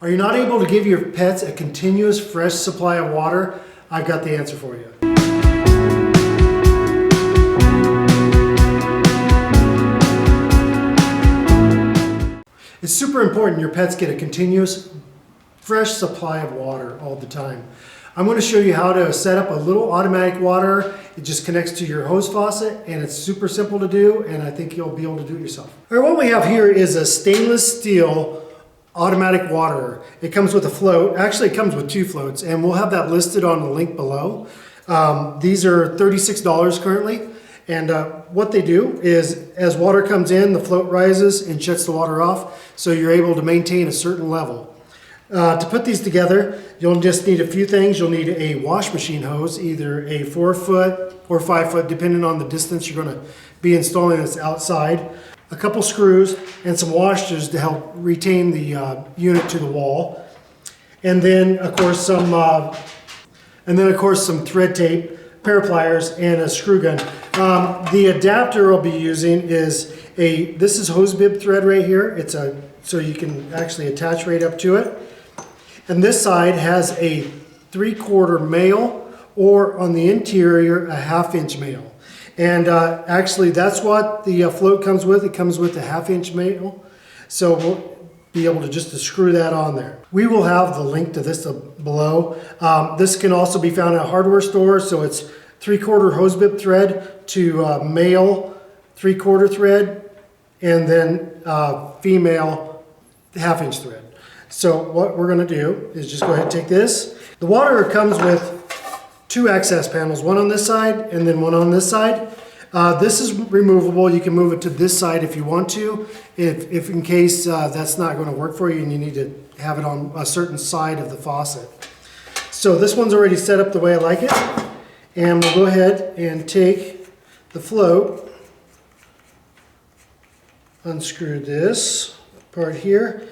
Are you not able to give your pets a continuous fresh supply of water? I've got the answer for you. It's super important your pets get a continuous fresh supply of water all the time. I'm going to show you how to set up a little automatic water. It just connects to your hose faucet and it's super simple to do, and I think you'll be able to do it yourself. All right, what we have here is a stainless steel automatic waterer. It comes with a float. Actually, it comes with two floats, and we'll have that listed on the link below. These are $36 currently, and what they do is as water comes in, the float rises and shuts the water off, so you're able to maintain a certain level. To put these together, you'll just need a few things. You'll need a wash machine hose, either a 4-foot or 5-foot, depending on the distance you're going to be installing this outside. A couple screws and some washers to help retain the unit to the wall, and then of course some thread tape, pair of pliers, and a screw gun. The adapter I'll be using is this is hose bib thread right here. It's so you can actually attach right up to it. And this side has a 3/4 male, or on the interior a 1/2-inch male. And actually that's what the float comes with. It comes with a 1/2-inch male. So we'll be able to just screw that on there. We will have the link to this below. This can also be found at a hardware store. So it's 3/4 hose bib thread to male 3/4 thread, and then female 1/2-inch thread. So what we're going to do is just go ahead and take this. The water comes with two access panels, one on this side and then one on this side. This is removable. You can move it to this side if you want to, if in case that's not going to work for you and you need to have it on a certain side of the faucet. So this one's already set up the way I like it, and we'll go ahead and take the float, unscrew this part here,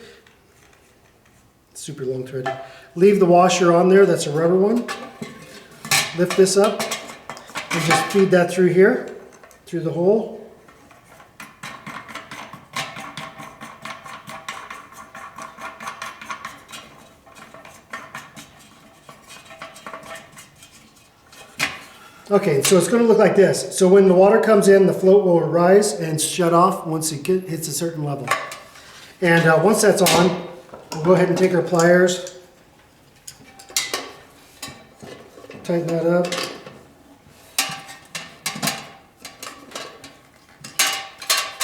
super long thread, leave the washer on there, that's a rubber one. Lift this up and just feed that through here, through the hole. Okay, so it's going to look like this. So when the water comes in, the float will rise and shut off once it hits a certain level. And once that's on, we'll go ahead and take our pliers, tighten that up.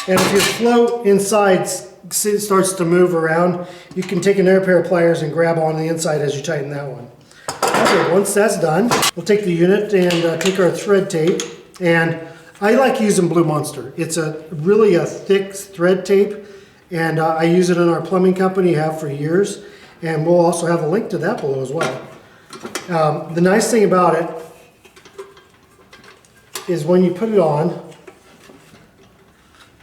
And if your float inside starts to move around, you can take another pair of pliers and grab on the inside as you tighten that one. Okay, once that's done, we'll take the unit and take our thread tape. And I like using Blue Monster. It's really a thick thread tape, and I use it in our plumbing company, have for years. And we'll also have a link to that below as well. The nice thing about it is when you put it on,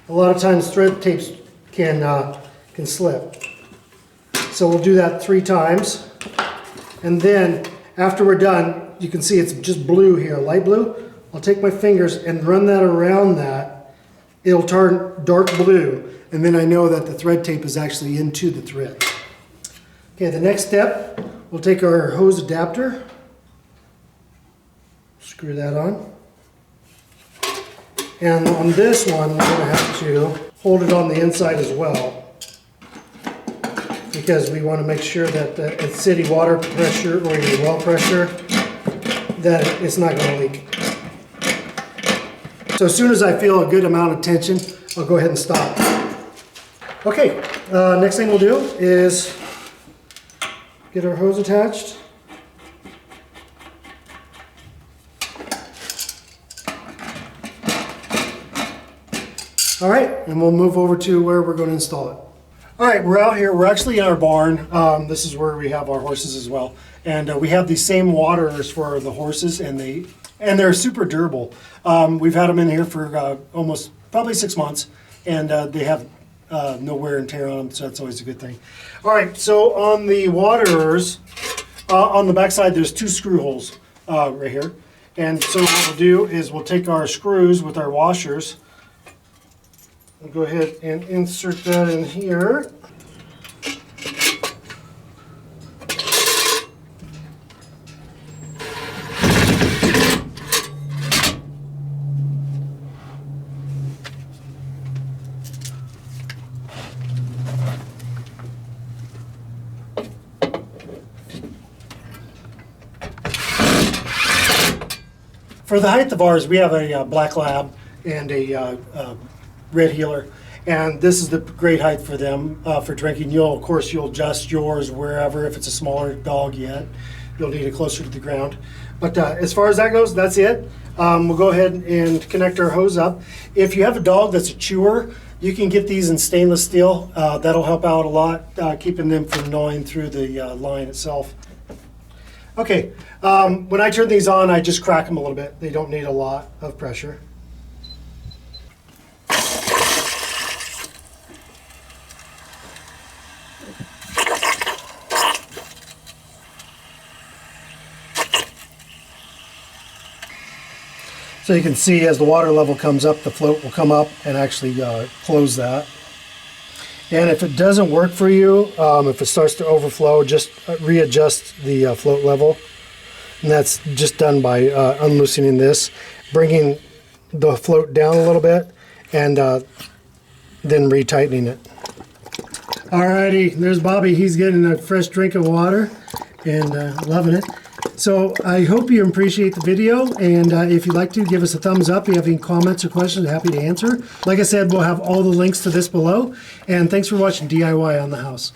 a lot of times thread tapes can slip. So we'll do that 3 times, and then after we're done, you can see it's just blue here, light blue. I'll take my fingers and run that around that. It'll turn dark blue, and then I know that the thread tape is actually into the thread. Okay, the next step, we'll take our hose adapter, screw that on. And on this one, we're going to have to hold it on the inside as well, because we want to make sure that at city water pressure or your well pressure, that it's not going to leak. So as soon as I feel a good amount of tension, I'll go ahead and stop. Okay, next thing we'll do is get our hose attached. All right, and we'll move over to where we're going to install it. All right, we're out here. We're actually in our barn. This is where we have our horses as well. And we have these same waterers for the horses, and they're super durable. We've had them in here for almost probably 6 months, and they have no wear and tear on them, so that's always a good thing. All right, so on the waterers, on the back side, there's 2 screw holes right here. And so what we'll do is we'll take our screws with our washers. We'll go ahead and insert that in here. For the height of ours, we have a black lab and a red heeler. And this is the great height for them for drinking. Of course, you'll adjust yours wherever. If it's a smaller dog yet, you'll need it closer to the ground. But as far as that goes, that's it. We'll go ahead and connect our hose up. If you have a dog that's a chewer, you can get these in stainless steel. That'll help out a lot, keeping them from gnawing through the line itself. Okay, when I turn these on, I just crack them a little bit. They don't need a lot of pressure. So you can see as the water level comes up, the float will come up and actually close that. And if it doesn't work for you, if it starts to overflow, just readjust the float level. And that's just done by unloosening this, bringing the float down a little bit, and then retightening it. Alrighty, there's Bobby. He's getting a fresh drink of water and loving it. So I hope you appreciate the video, and if you'd like to, give us a thumbs up. If you have any comments or questions, happy to answer. Like I said, we'll have all the links to this below, and thanks for watching DIY on the House.